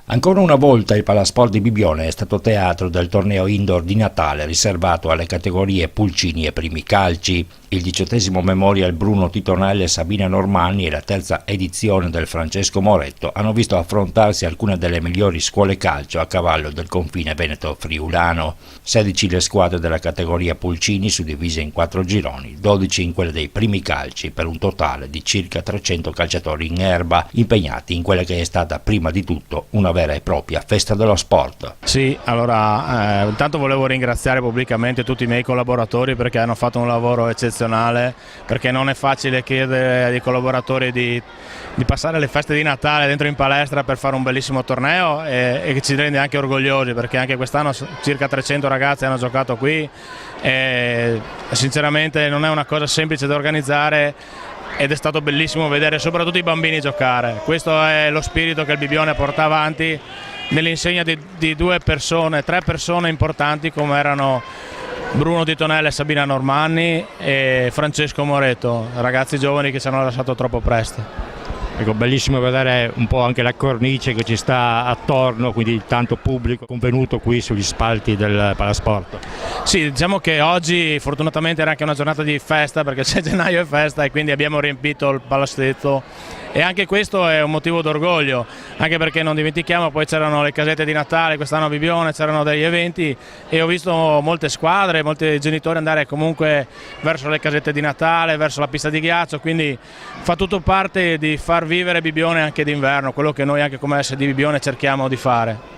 Ancora una volta il Palasport di Bibbione è stato teatro del torneo indoor di Natale riservato alle categorie pulcini e primi calci. Il 18° Memorial Bruno Titonelli e Sabina Normanni e la terza edizione del Francesco Moretto hanno visto affrontarsi alcune delle migliori scuole calcio a cavallo del confine veneto-friulano. 16 le squadre della categoria pulcini suddivise in 4 gironi, 12 in quelle dei primi calci per un totale di circa 300 calciatori in erba impegnati in quella che è stata prima di tutto una vera e propria festa dello sport. Sì, allora intanto volevo ringraziare pubblicamente tutti i miei collaboratori perché hanno fatto un lavoro eccezionale, perché non è facile chiedere ai collaboratori di passare le feste di Natale dentro in palestra per fare un bellissimo torneo e che ci rende anche orgogliosi, perché anche quest'anno circa 300 ragazzi hanno giocato qui e sinceramente non è una cosa semplice da organizzare. Ed è stato bellissimo vedere soprattutto i bambini giocare. Questo è lo spirito che il Bibbione porta avanti nell'insegna di tre persone importanti come erano Bruno Titonelli e Sabina Normanni e Francesco Moretto, ragazzi giovani che ci hanno lasciato troppo presto. Ecco, bellissimo vedere un po' anche la cornice che ci sta attorno, quindi tanto pubblico convenuto qui sugli spalti del Palasport. Sì, diciamo che oggi fortunatamente era anche una giornata di festa, perché c'è gennaio è festa e quindi abbiamo riempito il palazzetto e anche questo è un motivo d'orgoglio, anche perché non dimentichiamo poi c'erano le casette di Natale, quest'anno a Bibbione c'erano degli eventi e ho visto molte squadre, molti genitori andare comunque verso le casette di Natale, verso la pista di ghiaccio, quindi fa tutto parte di far vivere Bibbione anche d'inverno, quello che noi anche come SD Bibbione cerchiamo di fare.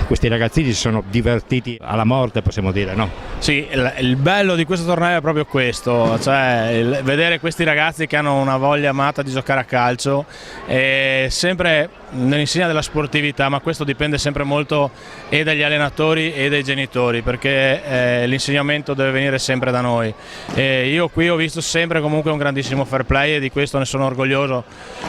Questi ragazzini si sono divertiti alla morte, possiamo dire, no? Sì, il bello di questo torneo è proprio questo, cioè vedere questi ragazzi che hanno una voglia matta di giocare a calcio, sempre nell'insegna della sportività, ma questo dipende sempre molto e dagli allenatori e dai genitori, perché l'insegnamento deve venire sempre da noi. Io qui ho visto sempre comunque un grandissimo fair play e di questo ne sono orgoglioso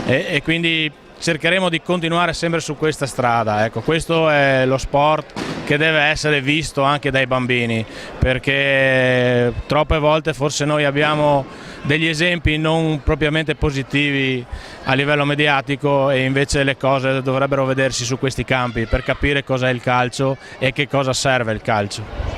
e quindi cercheremo di continuare sempre su questa strada. Ecco, questo è lo sport che deve essere visto anche dai bambini, perché troppe volte forse noi abbiamo degli esempi non propriamente positivi a livello mediatico e invece le cose dovrebbero vedersi su questi campi per capire cos'è il calcio e che cosa serve il calcio.